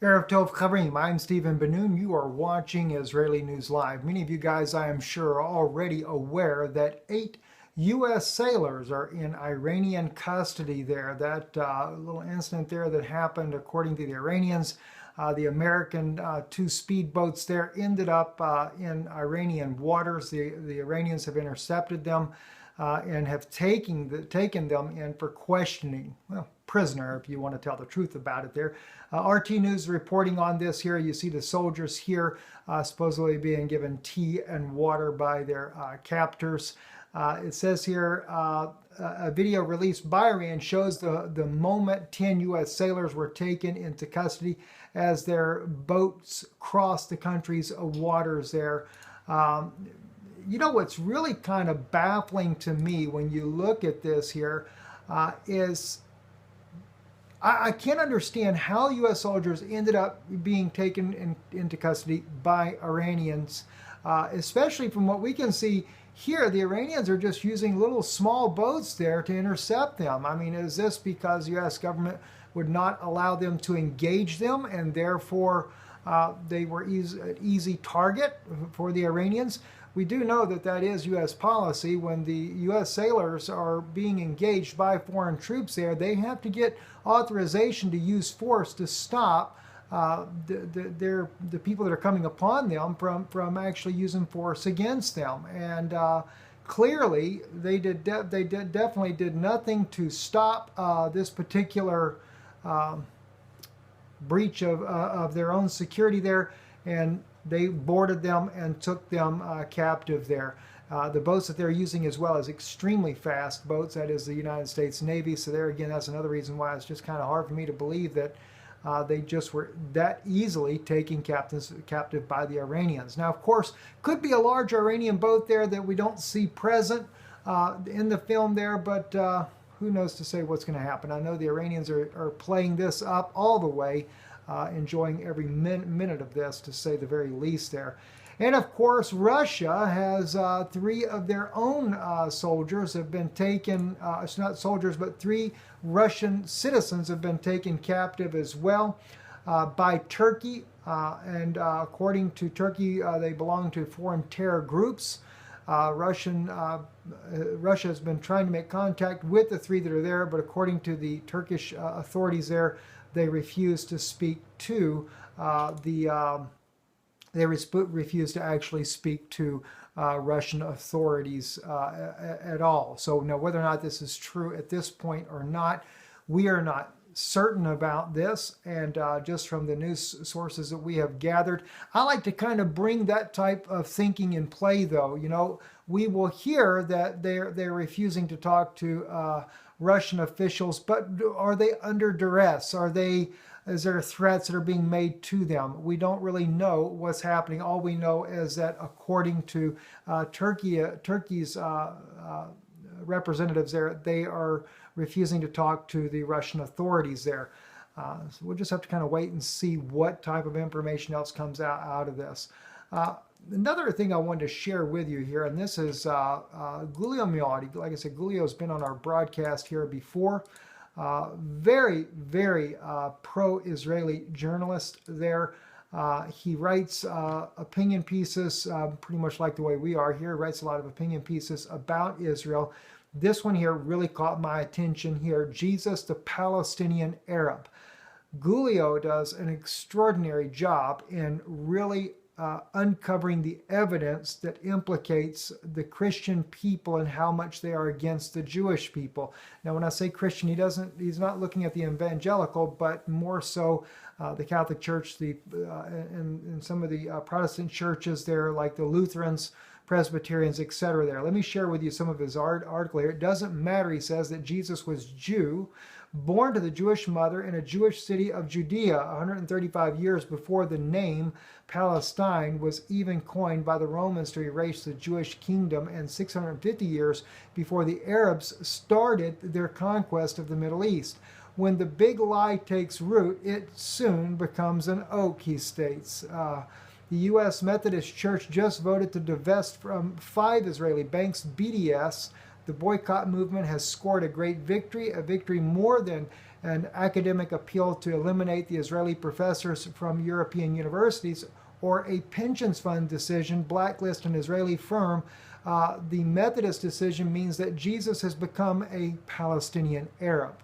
Erev Tov Chavrim, I'm Stephen Ben-Nun. You are watching Israeli News Live. Many of you guys, I am sure, are already aware that 8 U.S. sailors are in Iranian custody there. That little incident there that happened, according to the Iranians, the American two speedboats there ended up in Iranian waters. The Iranians have intercepted them and have taken them in for questioning. Well, prisoner, if you want to tell the truth about it there. RT News reporting on this here. You see the soldiers here supposedly being given tea and water by their captors. It says here, a video released by Iran shows the moment 10 U.S. sailors were taken into custody as their boats crossed the country's waters there. You know what's really kind of baffling to me when you look at this here is I can't understand how U.S. soldiers ended up being taken into custody by Iranians, especially from what we can see here. The Iranians are just using little small boats there to intercept them. I mean, is this because the U.S. government would not allow them to engage them and therefore they were an easy target for the Iranians? We do know that that is U.S. policy. When the U.S. sailors are being engaged by foreign troops there, they have to get authorization to use force to stop the people that are coming upon them from actually using force against them. And clearly, they definitely did nothing to stop this particular breach of their own security there, and they boarded them and took them captive there. The boats that they're using as well as extremely fast boats, that is the United States Navy. So there again, that's another reason why it's just kind of hard for me to believe that they just were that easily taken captive by the Iranians. Now, of course, could be a large Iranian boat there that we don't see present in the film there, but who knows to say what's going to happen. I know the Iranians are playing this up all the way, enjoying every minute of this, to say the very least there. And of course, Russia has 3 of their own soldiers have been taken, it's not soldiers, but 3 Russian citizens have been taken captive as well by Turkey. And according to Turkey, they belong to foreign terror groups. Russia has been trying to make contact with the 3 that are there, but according to the Turkish authorities there, they refuse to speak to they refuse to actually speak to Russian authorities at all. So now, whether or not this is true at this point or not, we are not certain about this. And just from the news sources that we have gathered, I like to kind of bring that type of thinking in play, though. You know, we will hear that they're refusing to talk to Russian officials, but are they under duress? Is there threats that are being made to them? We don't really know what's happening. All we know is that according to Turkey's representatives there, they are refusing to talk to the Russian authorities there. So we'll just have to kind of wait and see what type of information else comes out of this. Another thing I wanted to share with you here, and this is Giulio Miotti. Like I said, Giulio's been on our broadcast here before. Very, very pro-Israeli journalist there. He writes opinion pieces pretty much like the way we are here. He writes a lot of opinion pieces about Israel. This one here really caught my attention here. Jesus, the Palestinian Arab. Giulio does an extraordinary job in really uncovering the evidence that implicates the Christian people and how much they are against the Jewish people. Now, when I say Christian, he's not looking at the evangelical, but more so the Catholic Church, and some of the Protestant churches there, like the Lutherans, Presbyterians, etc. there. Let me share with you some of his article here. It doesn't matter, he says, that Jesus was Jew, born to the Jewish mother in a Jewish city of Judea 135 years before the name Palestine was even coined by the Romans to erase the Jewish kingdom, and 650 years before the Arabs started their conquest of the Middle East. When the big lie takes root, it soon becomes an oak, he states. The U.S. Methodist Church just voted to divest from 5 Israeli banks. BDS, the boycott movement, has scored a great victory, a victory more than an academic appeal to eliminate the Israeli professors from European universities, or a pensions fund decision blacklist an Israeli firm. The Methodist decision means that Jesus has become a Palestinian Arab.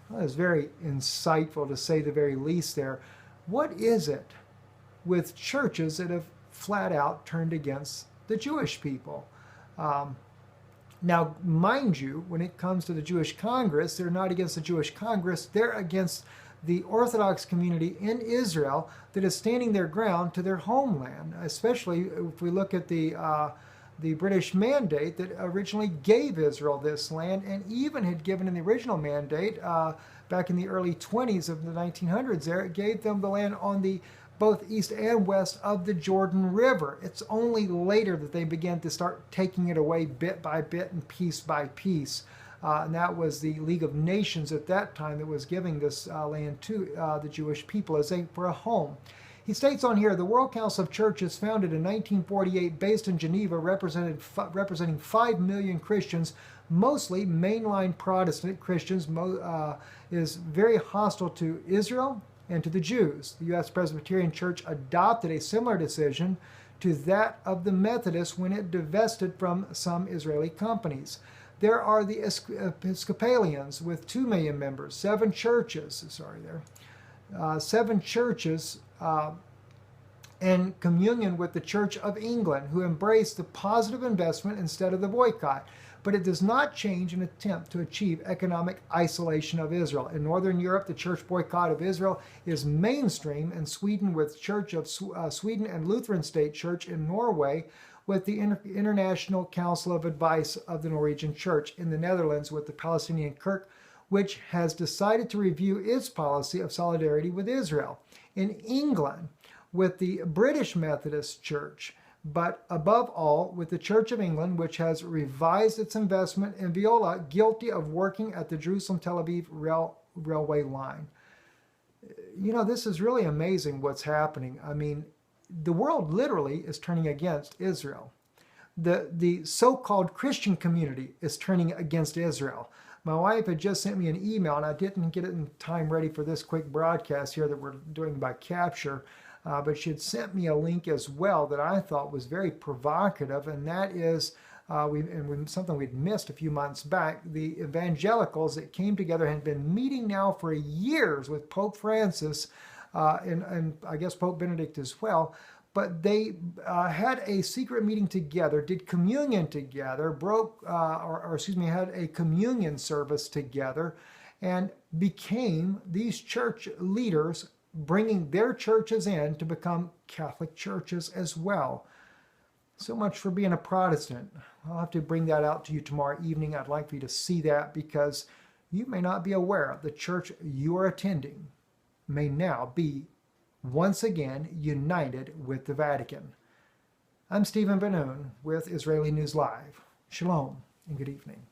Well, that's very insightful, to say the very least there. What is it with churches that have flat out turned against the Jewish people? Now, mind you, when it comes to the Jewish Congress, they're not against the Jewish Congress, they're against the Orthodox community in Israel that is standing their ground to their homeland, especially if we look at the British mandate that originally gave Israel this land, and even had given in the original mandate back in the early 20s of the 1900s there, it gave them the land on the both east and west of the Jordan River. It's only later that they began to start taking it away bit by bit and piece by piece. And that was the League of Nations at that time that was giving this land to the Jewish people for a home. He states on here, the World Council of Churches, founded in 1948, based in Geneva, representing 5 million Christians, mostly mainline Protestant Christians, is very hostile to Israel and to the Jews. The U.S. Presbyterian Church adopted a similar decision to that of the Methodists when it divested from some Israeli companies. There are the Episcopalians with 2 million members, 7 churches, in communion with the Church of England, who embrace the positive investment instead of the boycott. But it does not change an attempt to achieve economic isolation of Israel. In Northern Europe, the church boycott of Israel is mainstream. In Sweden, with Church of Sweden and Lutheran State Church in Norway, with the International Council of Advice of the Norwegian Church. In the Netherlands, with the Palestinian Kirk, which has decided to review its policy of solidarity with Israel. In England, with the British Methodist Church, but above all with the Church of England, which has revised its investment in Viola, guilty of working at the Jerusalem-Tel Aviv railway line. You know, this is really amazing what's happening. I mean, the world literally is turning against Israel. The so-called Christian community is turning against Israel. My wife had just sent me an email, and I didn't get it in time ready for this quick broadcast here that we're doing by capture. But she had sent me a link as well that I thought was very provocative, and that is something we'd missed a few months back. The evangelicals that came together had been meeting now for years with Pope Francis and I guess Pope Benedict as well. But they had a secret meeting together, did communion together, had a communion service together, and became these church leaders, bringing their churches in to become Catholic churches as well. So much for being a Protestant. I'll have to bring that out to you tomorrow evening. I'd like for you to see that, because you may not be aware the church you are attending may now be once again united with the Vatican. I'm Stephen Ben-Nun with Israeli News Live. Shalom and good evening.